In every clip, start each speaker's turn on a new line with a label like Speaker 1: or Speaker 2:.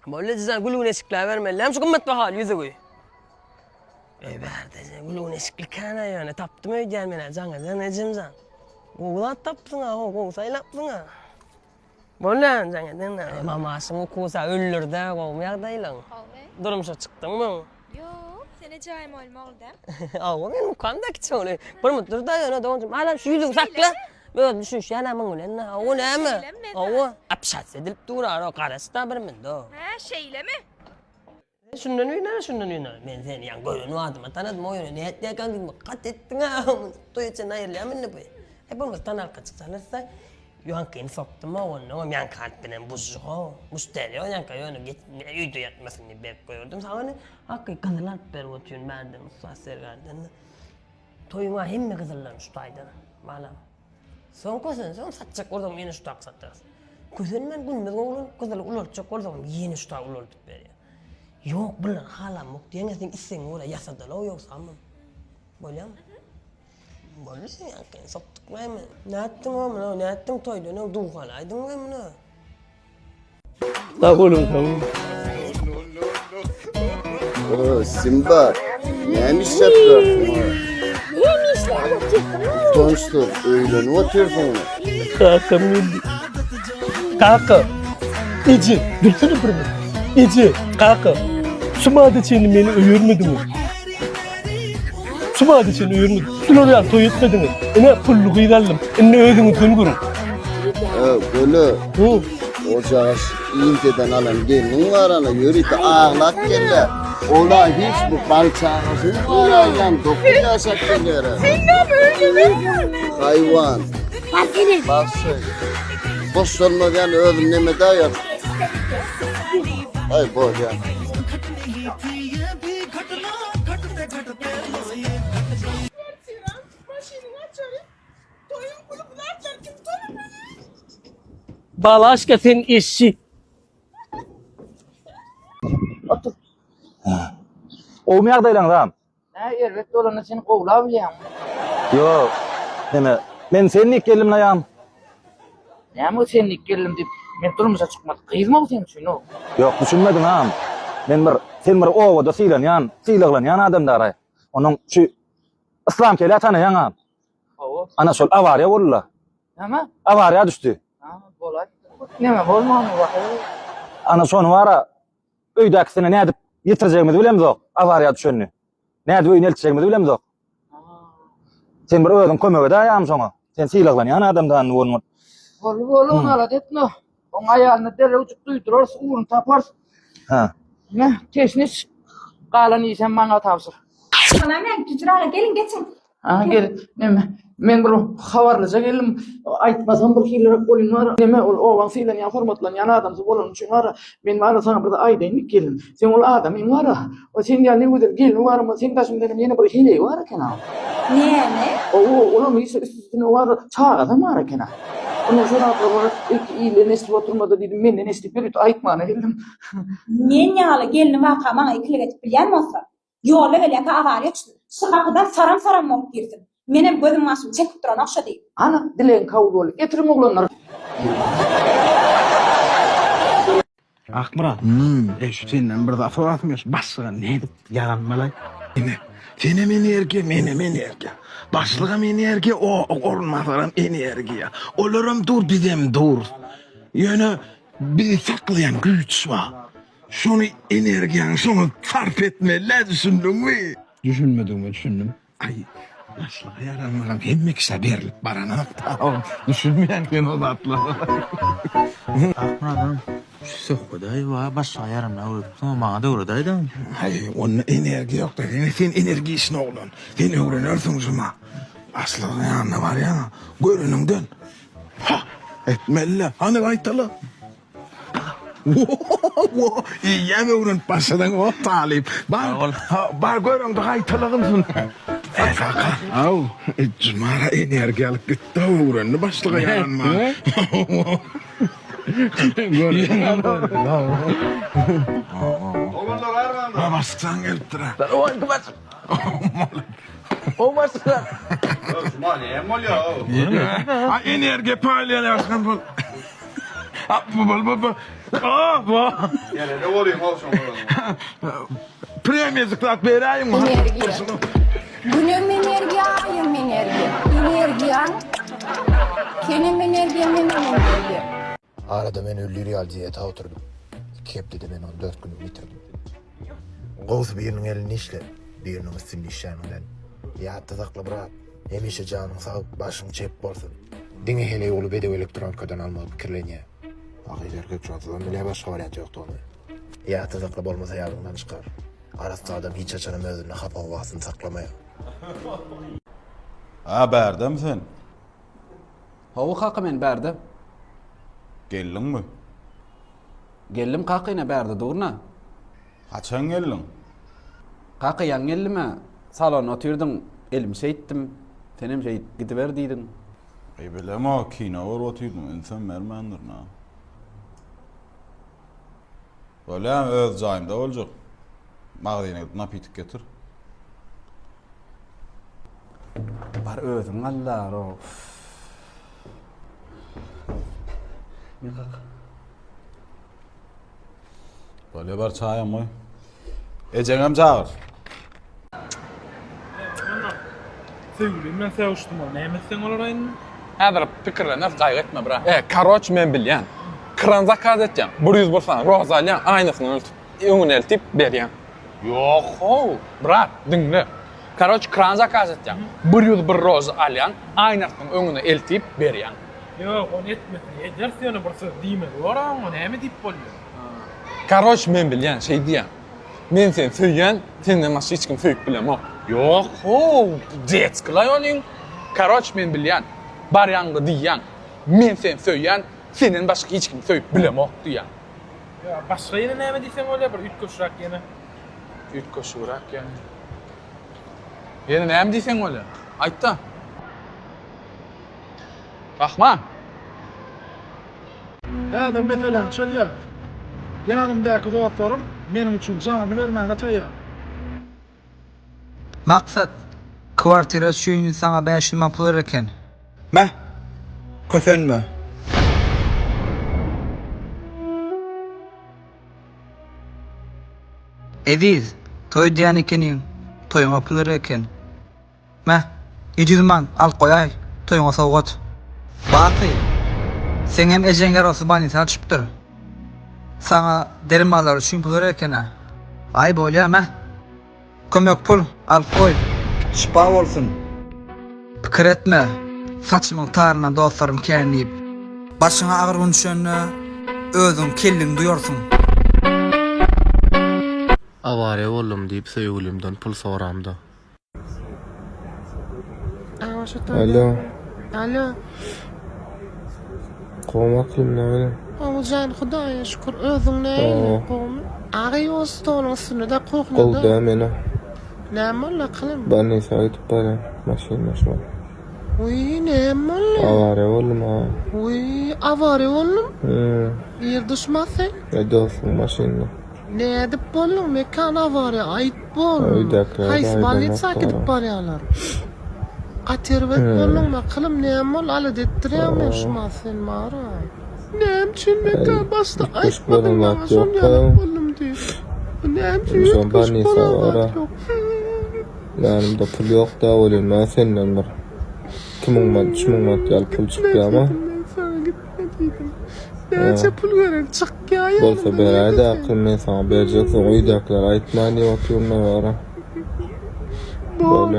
Speaker 1: Böyle sen gülün eşikler vermeli. Hem şu kımmet bahal yüzü koy. Berde sen gülün eşiklik kana yani. Taptım öyle mene canı. Sen necim sen? Oğlan tapsın ha. Oğlan saylapsın ha. Böyle canı. Mamasını kusa öldür de kovmayak değilim. Durumuşa çıktın mı?
Speaker 2: Yok, seni cayım olmalı.
Speaker 1: Ağabey benim kandaki çoğunu. Bir müdür da yana doğuncum. Hala şu yüzünü sakla. Böyle düşün şu yana mı ulan? O ne mi? O apşat edilip durar o karısı da bir mi do?
Speaker 2: Ha, şeyle mi?
Speaker 1: Şundan uynar. Ben seni yan görünü adıma tanıdım o yönü. Ne diye kan gibi kat ettin ha. Toy için ayırlayamayın ne bu? Hepimiz tanal kaçık sanırsa. Yankıyı soktum o onu. Yan kalbinin buzu o. Müşteri o yankı yönü git. Uydu yatmasını bekliyorum. Sana hakkı kızılar pervotun verdim. Sasır gardında. Toyuma hem mi kızılar ustaydı? Malam. Son kosun son satacak oradan yeni ustak satacağız. Kızın ben bilmez oğlum. Kızılar uluracak oradan yeni ustak ulurduk beri. Yok bilen halam yok diye sen isin orada yasadılar o yok sanmam. Böyle mi? Böylesin ya kendini soktuk mu hemen? Ne ettin oğlum? Ne ettin toyda? Ne duhalaydın mı hemen?
Speaker 3: Tamam oğlum tamam.
Speaker 4: Oo Simba, neymiş yapıyorsun?
Speaker 5: Neymiş ya bakıyorsun?
Speaker 4: Sonuçta öyle ne oturuyorsun ona?
Speaker 3: Kakam geldi. Kaka. Ece. Dursana bir mi? Ece. Kaka. Şu madde seni beni övürmedi mi? Şu madde seni övürmedi. Sen oraya toy etmedi mi? Ne pullu kıyıralım. Ne ödünü döngürüm.
Speaker 4: Böyle
Speaker 3: Hı.
Speaker 4: ocağı inceden alan gelinin var ana yürüyüp ağlak geller. Ola hiç bu balçağısın uyaylan dokuz yaşak gelir.
Speaker 5: Sen ne böyle?
Speaker 4: Hayvan.
Speaker 5: Bak seni.
Speaker 4: Bak söyle. Boş olmadan öldüm neme daha yap. Ay boş ya.
Speaker 3: Balaşka sen eşi.
Speaker 6: Olmayak da lan.
Speaker 7: Ne elbette olanı seni kovlamayacağım.
Speaker 6: Yok. Deme. Ben senin ilk gelimle yağım.
Speaker 7: Ne mi senin ilk gelin deyip men durmuşa çıkmadı. Kıyızma mı senin için o?
Speaker 6: Yok düşünmedin ağam. Sen bir ovada sıylan yan adam da aray. Onun şu İslam kele tanıyan ağam.
Speaker 7: O.
Speaker 6: Ana sol avariya oldu.
Speaker 7: Ama
Speaker 6: Avariya düştü.
Speaker 7: ha bolay. Ne mi olma mı bak.
Speaker 6: Ana sonu vara öydakisine ne edip yitireceğimizi bilemiz o. Avariya düşönünü. Ne edip öyünü elteceğimizi bilemiz o. Sen bir ödün kömöge de ayağım sonra. Sen sıylan yan adamdan olmadı.
Speaker 7: Bolu ona det no. On ayağını dere uçup duydurar, uğrun tapar.
Speaker 6: Ha.
Speaker 7: Ne tesnis kalan iyisen bana tavsır.
Speaker 5: Sana ben gücürağa gelin geçin.
Speaker 7: Ha gel. Ne mi? Men bir havarlıca gelim. Aytmasam bir şeyler bolun var. Neme ol o vansıyla ya hormatlan yana adamsı bolun için var. Ben var sana burada aydaynik gelin. Sen ol adamın var. O sen ya ne udur gelin var mı? Sen taşım dedim yine bir hile var kana.
Speaker 5: Ne?
Speaker 7: O onun üstüne var. Çağ adam var kana. Onun sonra var ilk iyile nesli oturmadı dedim. Men de nesli bir aytmana geldim.
Speaker 5: Men yalı gelin vaka bana ikili geçip bilyen olsa. Yola geliyaka avariya çıktı. Şu kapıdan saram olup girdim. Menem gözüm maşım çekip duran akşa değil.
Speaker 7: Ana dilen kavul ol. Getirin oğlanlar.
Speaker 8: Akmıran. Şu senden bir defa atmıyorsun. Başlığa ne edip yaranmalay? Sene meni erke. Başlığa meni erke, o olmasaram eni erke ya. Olurum dur didem dur. Yani bir saklayan güç var. Şunu energiyan, şunu sarf etme, ne düşündün mü? Düşündüm. Ay, başlığa yaranmalım. Hemmek ise berlik barana. Tamam, düşünmeyen ben o da atla.
Speaker 9: Akmıran. Sohbaday va başa yarımla olup bana da oradaydı.
Speaker 8: Hayır, onun enerji yok da. Sen enerji işine olun. Sen öğrenirsin zuma. Aslında yanına var ya, görünümden. Ha, etmeli. Hani kaytalı? İyi mi onun başından o talip. Bar görün de kaytalığımsın. Fakat, cumara enerji alıp gitti öğrenini başlığa yanma. Ha bastıksan gelip dur ha.
Speaker 6: O andı bas. O başlığa.
Speaker 8: Ha enerji paylaşan bu. Ha bu Ah, vah.
Speaker 4: Yani ne olayım al şunu.
Speaker 8: Premiye zıklat vereyim mi?
Speaker 10: Günüm enerjiyim enerjiya. Kenim enerjiya.
Speaker 9: Arada ben ölü real diyete oturdum. Kepti de ben 14 günü bitirdim. Qoz birinin elini işler, birinin üstünde işlemeden. Yatta sakla bırak. Hemişe canın sağ, başın çep bolsun. Dine hele yolu bedev elektronikadan almağı fikirlenye. Akıcılar köp çoğatıdan bile başka varyant yoktu onu. Yatta sakla bolmasa yardımdan çıkar. Arası adam hiç açanım özünü hapa havasını saklamaya.
Speaker 8: Ha, berdem sen.
Speaker 7: Hawu haqqı men berdi.
Speaker 8: Geldin mi?
Speaker 7: Geldim qaqqyna berdi, doğruna.
Speaker 8: Kaçan geldin?
Speaker 7: Qaqqy yan gelme. Salon oturdum, elim şeyittim. Senem şey gidiver diydin.
Speaker 8: Bilem o kina var oturdum. İnsan mermendir na. Böyle öz cayımda olacak. Mağdiyene gidip napitik getir.
Speaker 7: Bar özün Allah ro. Men qaq.
Speaker 8: Böyle bir çayım var. Eceğim çağır.
Speaker 3: Sevgilim ben sevuştum o. Ne yemezsen olur aynı.
Speaker 11: Häzir pikirlenip gaýgy etme bira. Karoç men bilýän. Kran zakaz etýän. 100 bolsa roza alýan, aýnasyny öltüp, öňüne eltip berýän. Ýok, ho, bra, dinle. Karoç kran zakaz etýän. 101 roza alýan, aýnasyny öňüne eltip berýän.
Speaker 3: Yok onu etmesin. Ederse onu bir söz diýmedi. Ora onu näme diýip bolýar?
Speaker 11: Karoç men bilýän şey diýän. Men sen söýýän, senden başga hiç kim söýüp bilemok. Ýok, ho, detskilay olyň. Karoç men bilýän. Barýangy diýän. Men sen söýýän, senden başga hiç kim söýüp bilemok diýän.
Speaker 3: Ya başga ýene näme diýsem bolýar bir üç köşrak ýene.
Speaker 11: Üç koşurak yani. Yine näme diýsen bolýar? Aýt da. Rahman.
Speaker 3: Adam mesela çölýär. Yanımdaky dostlarym menim üçin jany bermäge taýýar.
Speaker 12: Maksat, kvartira şüýünü sana 5 000 pul eken. Meh, kösenme. Ediz, toy diýän ekenin, toyuma pul eken. Meh, 700 man al koýay, toyuma sowgat. Baky, sen hem ejeňe rosy bany saçypdyr. Sana dermalar üçin pul eken. Ay bolýa meh. Kömek pul, al koy. Şipa bolsun. Pikir etme. Saçymyň taryna dostlarym kärnip. Başyňa agyr düşende özüň kelliň duýarsyň.
Speaker 9: Avariya boldum diýip söýgülimden pul soramdy.
Speaker 4: Alo.
Speaker 10: Alo.
Speaker 4: Qomaklym näme?
Speaker 10: Oğulcan Hudaýa şükür özüň näme gowmy. Agy ýostonyň üstünde koknady.
Speaker 4: Gowda meni.
Speaker 10: Näme ola kılym?
Speaker 4: Ben neyse gidip barayım. Maşin.
Speaker 10: Uy, näme ola?
Speaker 4: Avariya boldum ha.
Speaker 10: Uy, avariya boldum.
Speaker 4: Ýer
Speaker 10: düşmäsen?
Speaker 4: Ya dostum maşinle.
Speaker 10: Ne edip boldum? Mekan avariya aýt bol. Haýsy balitsa gidip barýarlar. Gaterbet boldum ma kılym näme ol? Ala detdirýärmi düşmäsen mara? Näme üçin mekan başda aýtmadym ma şonýa boldum diýip. Näme üçin
Speaker 4: Banisa yanımda pul yok da olayım ben senden bir 2000 mat, 3000 mat yalıp pul çıktı ama
Speaker 10: Nece pul gerek çık ya ya
Speaker 4: bolsa berayda akım ben sana vereceksin uydaklar aytma diye bakıyorum ben ara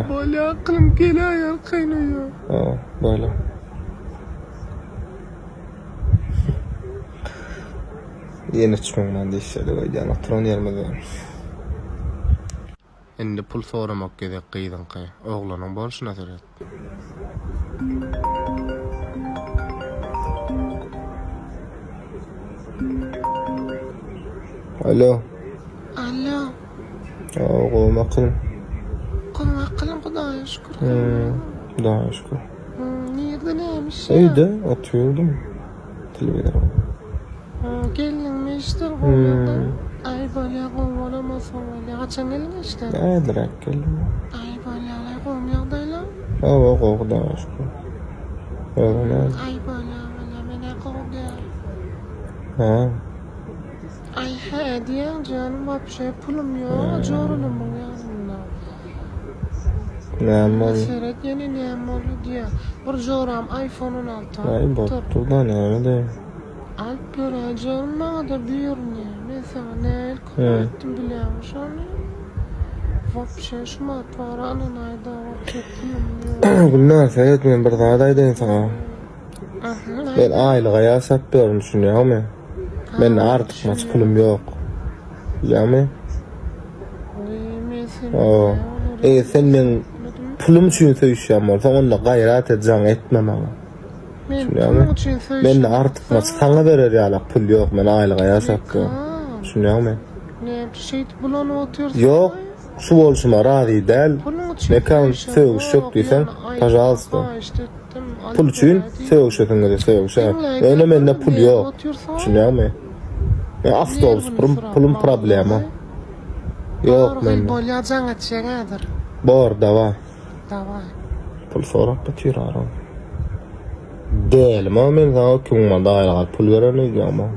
Speaker 10: böyle aklım geliyor kaynıyor
Speaker 4: böyle yeni çıkmam da işleri var yani atron yermedi
Speaker 9: Endi pul soramak gerek gyýdanky. Oglanyň bolşuna söýlet.
Speaker 4: Alo.
Speaker 10: Alo.
Speaker 4: Qomaklym.
Speaker 10: Qomaklym Hudaýa şükür.
Speaker 4: Hudaýa şükür.
Speaker 10: Nerede neymiş?
Speaker 4: Evde oturdum. Televizyon.
Speaker 10: Gelinmi işte qomaklym. Ay böyle qomalamasa böyle kaçan gelin işte.
Speaker 4: Direkt geldim.
Speaker 10: Ay böyle qomýagdaýla.
Speaker 4: Hudaýa şükür.
Speaker 10: Ay böyle mene qowga. Ne diyen canım vapşe pulum yok. Jorulum yanımda.
Speaker 3: Näme?
Speaker 10: Seret yeni näme oldu diye. Bir joram iPhone'un altı.
Speaker 3: Ay bottu da näme de.
Speaker 10: Alp göreceğim bana da buyurmuyor. Mesela ne ettim biliyormuş onu. Vapşe şuma paranın ayda vapşe pulum yok.
Speaker 3: Gülnar seyret men bir zat aýdaýyn sana. Ben aylyga ýaşap berdim düşünýärmi? Men artyk maç pulum ýok. Ýa-me? O. Sen men pulum üçin söýüşýär bolsa onda gaýrat edýän etmem ama. Men artyk maç sana berer ýaly pul ýok, men aylyga ýaşap berdim. Düşünýärmi?
Speaker 10: Ne şey bulanıp otursun.
Speaker 3: Yok, şu bolşuma razy däl. Ne kan söýüş ýok diýsen, pajalsta. Pul üçin söýüşeňe de söýüşär. Öňe mende pul ýok. Düşünýärmi? Men awtobus pulum problema. Yok men.
Speaker 10: Bolýajaň etşeňädir.
Speaker 3: Bor dawa.
Speaker 10: Dawa.
Speaker 3: Pul sorap bitýär aram. Däl, men sana küňme daýlaga pul bereni ýa-ma.